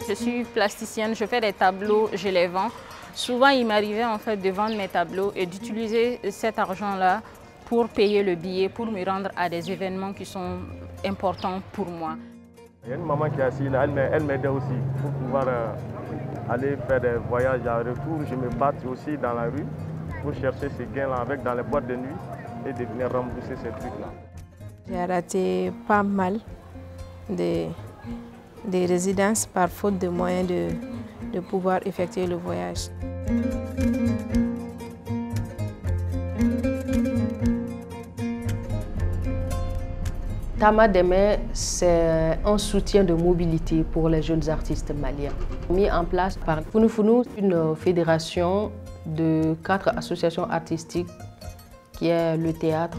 Je suis plasticienne, je fais des tableaux, je les vends. Souvent, il m'arrivait en fait de vendre mes tableaux et d'utiliser cet argent-là pour payer le billet, pour me rendre à des événements qui sont importants pour moi. Il y a une maman qui est assise là, elle m'aidait aussi pour pouvoir aller faire des voyages à retour. Je me battais aussi dans la rue pour chercher ces gains-là avec dans les boîtes de nuit et de venir rembourser ces trucs-là. J'ai raté pas mal des résidences par faute de moyens de pouvoir effectuer le voyage. Tama Deme, c'est un soutien de mobilité pour les jeunes artistes maliens. Mis en place par Founou Founou, une fédération de 4 associations artistiques qui est le théâtre,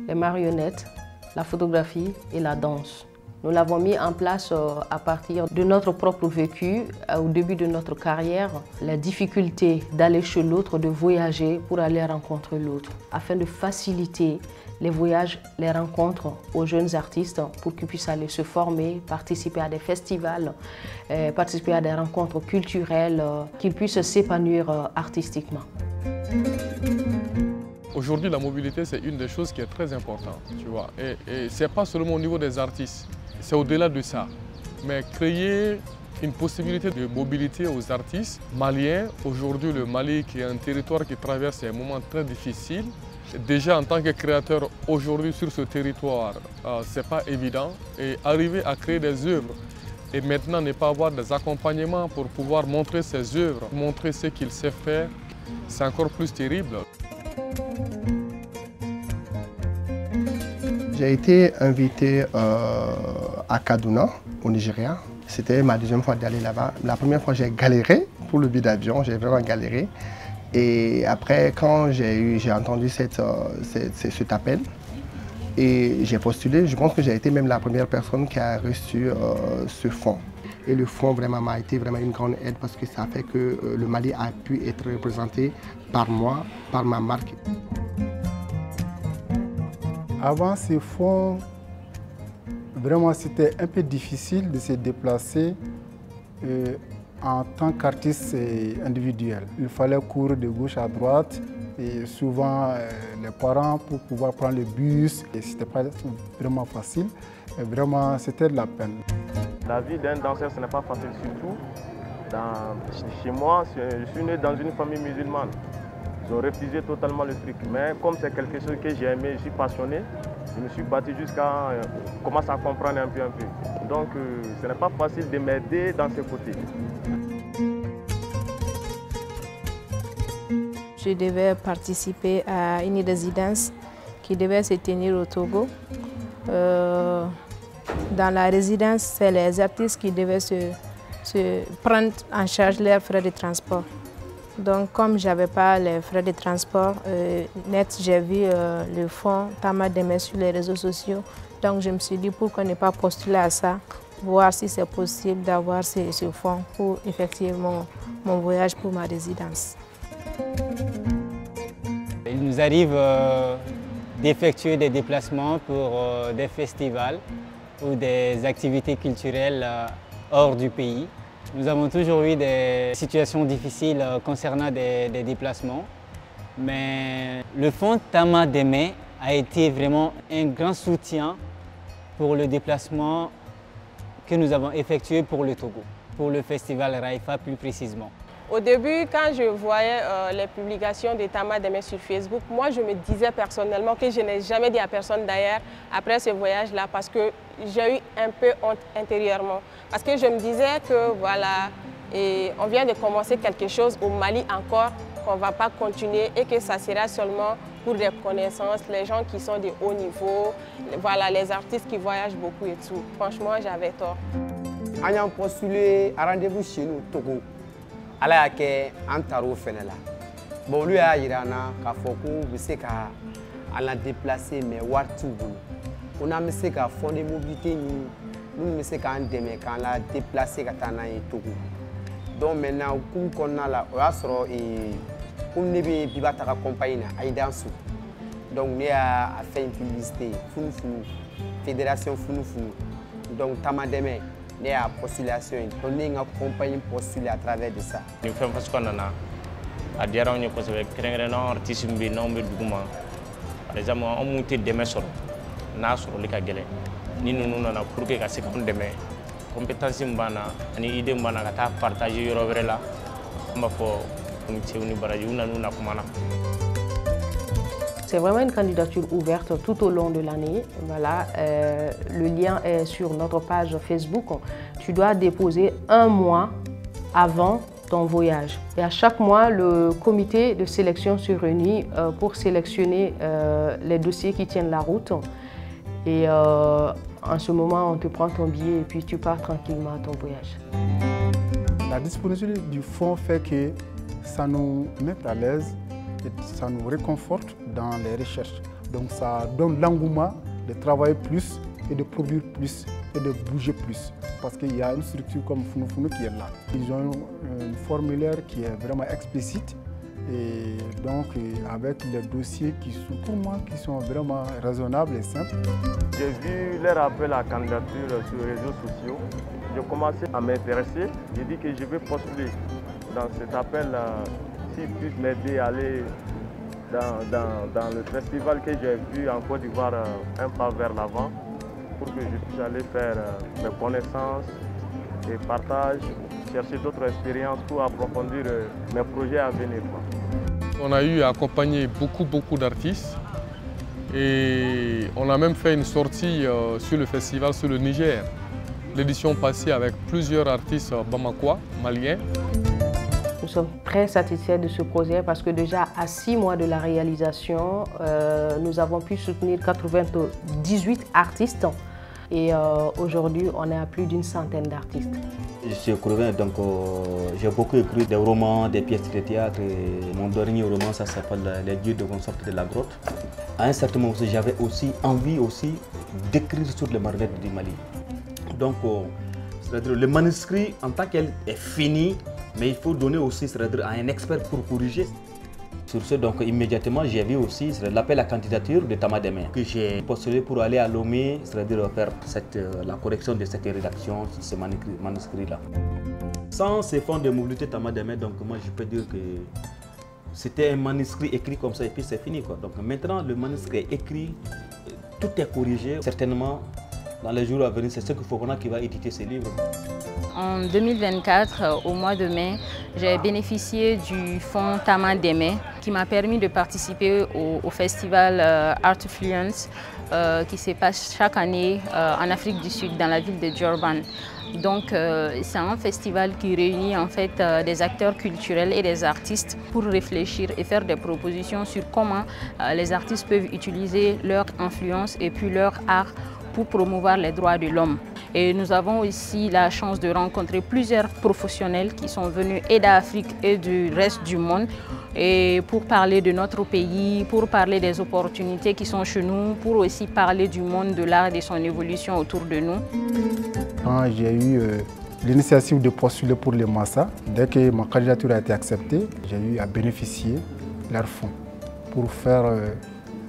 les marionnettes, la photographie et la danse. Nous l'avons mis en place à partir de notre propre vécu, au début de notre carrière, la difficulté d'aller chez l'autre, de voyager pour aller rencontrer l'autre, afin de faciliter les voyages, les rencontres aux jeunes artistes pour qu'ils puissent aller se former, participer à des festivals, participer à des rencontres culturelles, qu'ils puissent s'épanouir artistiquement. Aujourd'hui, la mobilité, c'est une des choses qui est très importante, tu vois. Et ce n'est pas seulement au niveau des artistes, c'est au-delà de ça. Mais créer une possibilité de mobilité aux artistes maliens. Aujourd'hui, le Mali, qui est un territoire qui traverse un moment très difficile. Déjà, en tant que créateur, aujourd'hui, sur ce territoire, ce n'est pas évident. Et arriver à créer des œuvres et maintenant ne pas avoir des accompagnements pour pouvoir montrer ses œuvres, montrer ce qu'il sait faire, c'est encore plus terrible. J'ai été invité à Kaduna, au Nigeria. C'était ma deuxième fois d'aller là-bas. La première fois, j'ai galéré pour le billet d'avion, j'ai vraiment galéré. Et après, quand j'ai entendu cet appel, et j'ai postulé, je pense que j'ai été même la première personne qui a reçu ce fonds. Et le fonds vraiment m'a été vraiment une grande aide parce que ça fait que le Mali a pu être représenté par moi, par ma marque. Avant ces fonds, vraiment c'était un peu difficile de se déplacer en tant qu'artiste individuel. Il fallait courir de gauche à droite et souvent les parents pour pouvoir prendre le bus. Ce n'était pas vraiment facile, et vraiment c'était de la peine. La vie d'un danseur, ce n'est pas facile, surtout chez moi, je suis né dans une famille musulmane. Ils ont refusé totalement le truc. Mais comme c'est quelque chose que j'ai aimé, je suis passionné, je me suis battu jusqu'à commencer à comprendre un peu. Donc ce n'est pas facile de m'aider dans ce côté. Je devais participer à une résidence qui devait se tenir au Togo. Dans la résidence, c'est les artistes qui devaient se prendre en charge leurs frais de transport. Donc, comme je n'avais pas les frais de transport, j'ai vu le fonds Tama Deme sur les réseaux sociaux. Donc, je me suis dit pourquoi ne pas postuler à ça, voir si c'est possible d'avoir ce fonds pour effectuer mon voyage pour ma résidence. Il nous arrive d'effectuer des déplacements pour des festivals ou des activités culturelles hors du pays. Nous avons toujours eu des situations difficiles concernant des déplacements, mais le fonds Tama Deme a été vraiment un grand soutien pour le déplacement que nous avons effectué pour le Togo, pour le festival Raifa plus précisément. Au début, quand je voyais les publications de Tama Deme sur Facebook, moi je me disais personnellement que je n'ai jamais dit à personne d'ailleurs après ce voyage-là parce que j'ai eu un peu honte intérieurement. Parce que je me disais que voilà, on vient de commencer quelque chose au Mali encore, qu'on ne va pas continuer et que ça sera seulement pour des connaissances, les gens qui sont de haut niveau, voilà, les artistes qui voyagent beaucoup et tout. Franchement, j'avais tort. On a postulé à rendez-vous chez nous au Togo. Ala y'a kɛ an taar'o fɛnɛ la bon olu y'a yira an na k'a fɔ ko u bɛ se ka an la déplacer mais wari t'u bolo ko n'an bɛ se ka fond de mobilité ɲini minnu bɛ se k'an dɛmɛ k'an la déplacer ka taa n'an ye Togo donc maintenant hukumu kɔnɔna la o y'a sɔrɔ komi ne bɛ Biba Taga compagnie na Ayidansu donc ne y'a fait une publicité Funu Funu fédération Funu Funu donc Tama Deme ne y'a postulation donc ne nga compagnie postulé à travers de ça. Ni fɛn fasugu ka nana a diyara anw ye kosɛbɛ kɛrɛnkɛrɛnnenya artiste min bɛ yen n'anw bɛ dugu ma par exemple anw mun tɛ dɛmɛ sɔrɔ n'a sɔrɔli ka gɛlɛn ni ninnu nana pour que ka se k'anw dɛmɛ compétence min b'an na ani idée min b'an na ka taa partager yɔrɔ wɛrɛ la an b'a fɔ komi cɛw ni baraji u nan'u na kuma na. C'est vraiment une candidature ouverte tout au long de l'année. Voilà, le lien est sur notre page Facebook. Tu dois déposer 1 mois avant ton voyage. Et à chaque mois, le comité de sélection se réunit pour sélectionner les dossiers qui tiennent la route. Et en ce moment, on te prend ton billet et puis tu pars tranquillement à ton voyage. La disponibilité du fonds fait que ça nous met à l'aise et ça nous réconforte dans les recherches. Donc ça donne l'engouement de travailler plus et de produire plus et de bouger plus. Parce qu'il y a une structure comme Funufunu qui est là. Ils ont un formulaire qui est vraiment explicite et donc avec les dossiers qui sont pour moi qui sont vraiment raisonnables et simples. J'ai vu leur appel à candidature sur les réseaux sociaux. J'ai commencé à m'intéresser. J'ai dit que je vais postuler dans cet appel s'ils puissent m'aider à aller dans le festival que j'ai vu en Côte d'Ivoire, un pas vers l'avant, pour que je puisse aller faire mes connaissances et partage, chercher d'autres expériences pour approfondir mes projets à venir. On a eu à accompagner beaucoup d'artistes et on a même fait une sortie sur le festival sur le Niger. L'édition passée avec plusieurs artistes bamakois, maliens. Nous sommes très satisfaits de ce projet parce que déjà à 6 mois de la réalisation, nous avons pu soutenir 98 artistes et aujourd'hui on est à plus d'une centaine d'artistes. Je suis écrivain, donc j'ai beaucoup écrit des romans, des pièces de théâtre. Et mon dernier roman, ça s'appelle Les dieux de concept de la grotte. À un certain moment, j'avais aussi envie d'écrire sur les marionnettes du Mali. Donc, c'est-à-dire le manuscrit en tant qu'elle est fini, mais il faut donner aussi à un expert pour corriger. Sur ce, donc immédiatement, j'ai vu aussi l'appel à candidature de Tama Deme que j'ai postulé pour aller à Lomé, c'est-à-dire faire la correction de cette rédaction, de ce manuscrit-là. Sans ces fonds de mobilité Tama Deme, donc moi je peux dire que c'était un manuscrit écrit comme ça et puis c'est fini, quoi. Donc maintenant, le manuscrit est écrit, tout est corrigé. Certainement, dans les jours à venir, c'est ce qu'il faut qui va éditer ces livres. En 2024, au mois de mai, j'ai bénéficié du fonds Tama Deme qui m'a permis de participer au festival Artfluence qui se passe chaque année en Afrique du Sud, dans la ville de Durban. Donc c'est un festival qui réunit en fait des acteurs culturels et des artistes pour réfléchir et faire des propositions sur comment les artistes peuvent utiliser leur influence et puis leur art pour promouvoir les droits de l'homme. Et nous avons aussi la chance de rencontrer plusieurs professionnels qui sont venus et d'Afrique et du reste du monde et pour parler de notre pays, pour parler des opportunités qui sont chez nous, pour aussi parler du monde de l'art et de son évolution autour de nous. Quand j'ai eu l'initiative de postuler pour les Massa, dès que ma candidature a été acceptée, j'ai eu à bénéficier de leurs fonds pour faire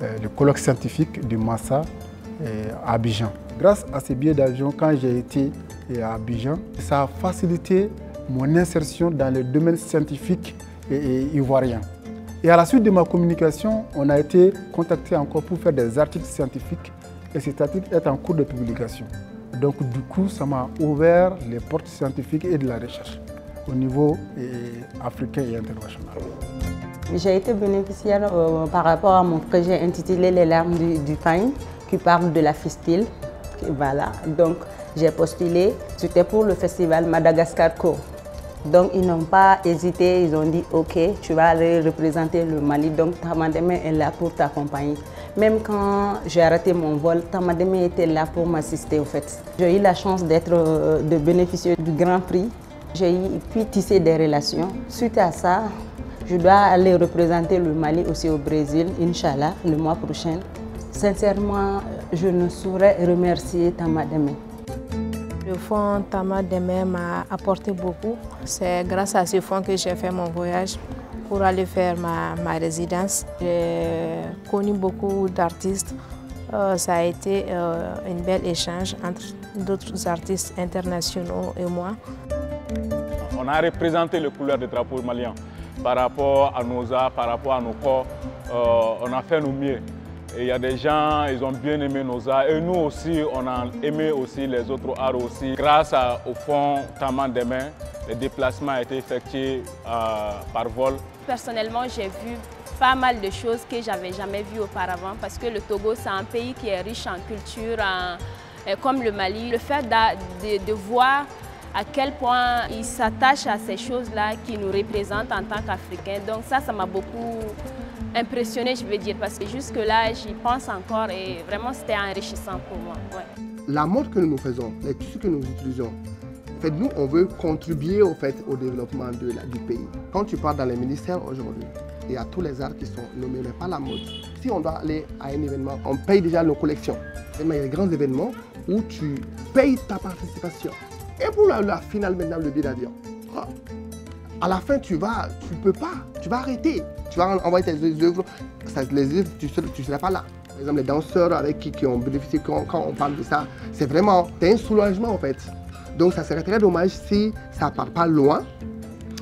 le colloque scientifique du Massa à Abidjan. Grâce à ces billets d'avion, quand j'ai été à Abidjan, ça a facilité mon insertion dans le domaine scientifique et ivoirien. Et à la suite de ma communication, on a été contacté encore pour faire des articles scientifiques et cet article est en cours de publication. Donc du coup, ça m'a ouvert les portes scientifiques et de la recherche au niveau africain et international. J'ai été bénéficiaire par rapport à mon projet intitulé Les larmes du pain, qui parle de la fistule. Voilà, donc j'ai postulé, c'était pour le festival Madagascar Co. Donc ils n'ont pas hésité, ils ont dit ok, tu vas aller représenter le Mali, donc Tama Deme est là pour t'accompagner. Même quand j'ai arrêté mon vol, Tama Deme était là pour m'assister au fait. J'ai eu la chance de bénéficier du Grand Prix. J'ai pu tisser des relations. Suite à ça, je dois aller représenter le Mali aussi au Brésil, Inch'Allah, le mois prochain. Sincèrement, je ne saurais remercier Tama Deme. Le fonds Tama Deme m'a apporté beaucoup. C'est grâce à ce fonds que j'ai fait mon voyage pour aller faire ma résidence. J'ai connu beaucoup d'artistes Ça a été un bel échange entre d'autres artistes internationaux et moi. On a représenté les couleurs du drapeau malien par rapport à nos arts, par rapport à nos corps. On a fait nos mieux. Et il y a des gens, ils ont bien aimé nos arts. Et nous aussi, on a aimé aussi les autres arts aussi. Grâce au fonds Tama Demain, les déplacements ont été effectués par vol. Personnellement, j'ai vu pas mal de choses que j'avais jamais vues auparavant parce que le Togo, c'est un pays qui est riche en culture, comme le Mali. Le fait de voir à quel point ils s'attachent à ces choses-là qui nous représentent en tant qu'Africains. Donc ça m'a beaucoup impressionné, je veux dire, parce que jusque-là, j'y pense encore et vraiment, c'était enrichissant pour moi. Ouais. La mode que nous faisons, les tissus que nous utilisons, en fait, nous, on veut contribuer au développement du pays. Quand tu pars dans les ministères aujourd'hui, il y a tous les arts qui sont nommés, mais pas la mode. Si on doit aller à un événement, on paye déjà nos collections. Il y a des grands événements où tu payes ta participation. Et pour la finale maintenant, le billet d'avion, à la fin, tu peux pas, tu vas arrêter. Tu vas envoyer tes œuvres, les œuvres, tu ne seras pas là. Par exemple, les danseurs avec qui ont bénéficié, quand on parle de ça, c'est vraiment un soulagement en fait. Donc ça serait très dommage si ça ne part pas loin.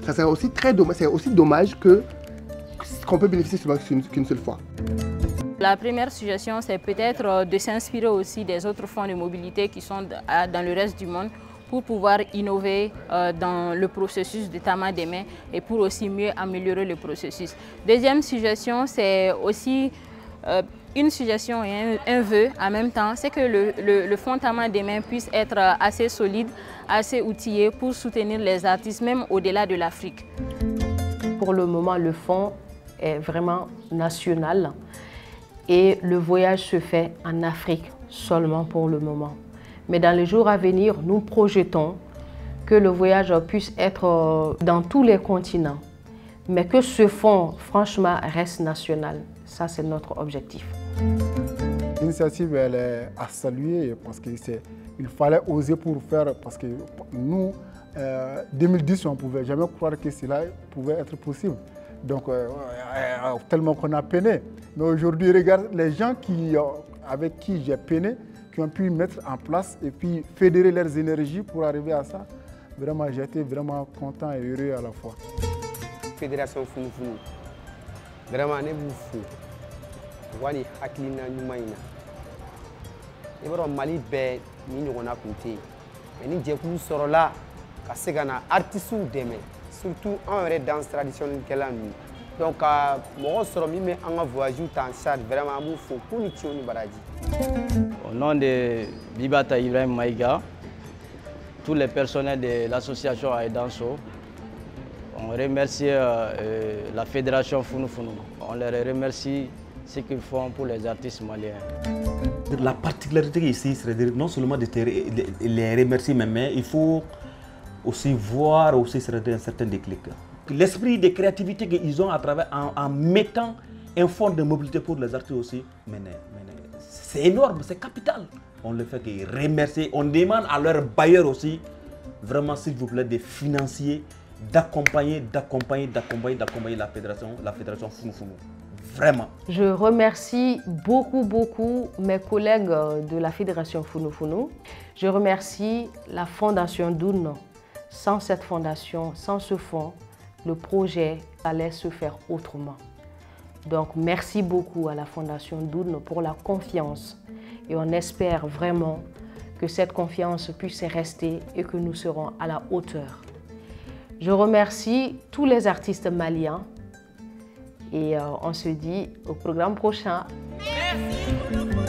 Ça serait aussi très dommage, c'est aussi dommage qu'on peut bénéficier seulement qu'une seule fois. La première suggestion, c'est peut-être de s'inspirer aussi des autres fonds de mobilité qui sont dans le reste du monde pour pouvoir innover dans le processus de Tama Demain et pour aussi mieux améliorer le processus. Deuxième suggestion, c'est aussi une suggestion et un vœu en même temps, c'est que le fonds Tama Demain puisse être assez solide, assez outillé pour soutenir les artistes, même au-delà de l'Afrique. Pour le moment, le fonds est vraiment national et le voyage se fait en Afrique seulement pour le moment. Mais dans les jours à venir, nous projetons que le voyage puisse être dans tous les continents, mais que ce fonds, franchement, reste national. Ça, c'est notre objectif. L'initiative, elle est à saluer parce qu'il fallait oser pour faire, parce que nous, 2010, on ne pouvait jamais croire que cela pouvait être possible. Donc, tellement qu'on a peiné. Mais aujourd'hui, regarde les gens avec qui j'ai peiné, qui ont pu mettre en place et puis fédérer leurs énergies pour arriver à ça. Vraiment, j'ai été vraiment content et heureux à la fois. Fédération Funu Funu, vraiment, ne vous fou. Wani hakilina nyumaina. Ne baro Mali be ni nyona kunte. Mais ni jekulu sorola ka se kana artistes deme, surtout en vrai danse traditionnelle qu'elle mi. Donc mo soro mi me anga voyage en charge vraiment mu fo kuni tioni baraji. Au nom de Bibata Ibrahim Maïga, tous les personnels de l'association Aïdanso, on remercie la fédération Funu Funu. On les remercie ce qu'ils font pour les artistes maliens. La particularité ici, c'est non seulement de les remercier, mais il faut aussi voir aussi un certain déclic. L'esprit de créativité qu'ils ont à travers, en mettant un fonds de mobilité pour les artistes aussi, c'est énorme, c'est capital. On le fait que remercier, on demande à leurs bailleurs aussi, vraiment s'il vous plaît, de financer, d'accompagner la fédération Funu Funu. Vraiment. Je remercie beaucoup mes collègues de la fédération Funu Funu. Je remercie la fondation Doun. Sans cette fondation, sans ce fonds, le projet allait se faire autrement. Donc merci beaucoup à la fondation Doun pour la confiance et on espère vraiment que cette confiance puisse rester et que nous serons à la hauteur. Je remercie tous les artistes maliens et on se dit au programme prochain. Merci.